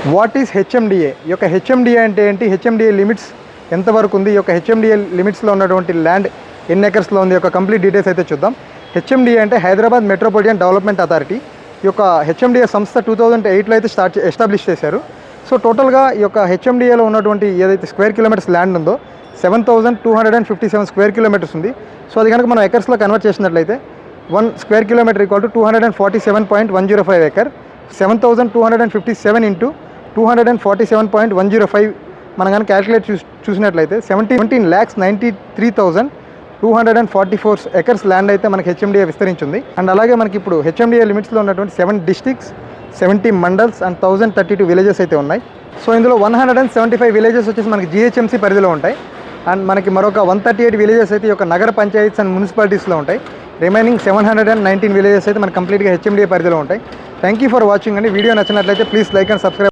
What is HMDA? ఈ యొక్క HMDA అంటే ఏంటి, హెచ్ఎండిఏ లిమిట్స్ ఎంతవరకు ఉంది, ఈ యొక్క హెచ్ఎండిఏ లిమిట్స్లో ఉన్నటువంటి ల్యాండ్ ఎన్ని ఎకర్స్లో ఉంది, యొక్క కంప్లీట్ డీటెయిల్స్ అయితే చూద్దాం. హెచ్ఎండిఏ అంటే హైదరాబాద్ మెట్రోపాలిటన్ డెవలప్మెంట్ అథారిటీ. ఈ యొక్క హెచ్ఎండిఏ సంస్థ 2008లో అయితే ఎస్టాబ్లిష్ చేశారు. సో టోటల్గా ఈ యొక్క హెచ్ఎండిఏలో ఉన్నటువంటి ఏదైతే స్క్వేర్ కిలోమీటర్స్ ల్యాండ్ ఉందో 7257 స్క్వేర్ కిలోమీటర్స్ ఉంది. సో అది కనుక మనం ఎకర్స్లో కన్వర్ట్ చేసినట్లయితే 1 square kilometre equal to 247.105 acre. 7257 into 247.105 మనం కానీ క్యాలిక్యులేట్ చూసినట్లయితే 17,93,244 ఎకర్స్ ల్యాండ్ అయితే మనకి హెచ్ఎండిఏ విస్తరించింది. అండ్ అలాగే మనకి ఇప్పుడు హెచ్ఎండిఏ లిమిట్స్లో ఉన్నటువంటి 7 డిస్ట్రిక్ట్స్, 70 మండల్స్ అండ్ 1032 విలేజెస్ అయితే ఉన్నాయి. సో ఇందులో 175 విలేజెస్ వచ్చేసి మనకి జిహెచ్ఎంసీ పరిధిలో ఉంటాయి. అండ్ మనకి మరొక 138 విలేజెస్ అయితే ఈ యొక్క నగర పంచాయత్స్ అండ్ మున్సిపాలిటీస్లో ఉంటాయి. రిమైనింగ్ 719 విలేజెస్ అయితే మనకి కంప్లీట్గా హెచ్ఎండిఏ పరిధిలో ఉంటాయి. థ్యాంక్ యూ ఫర్ వాచింగ్ అండి. వీడియో నచ్చినట్లయితే ప్లీజ్ లైక్ అండ్ సబ్స్క్రైబ్.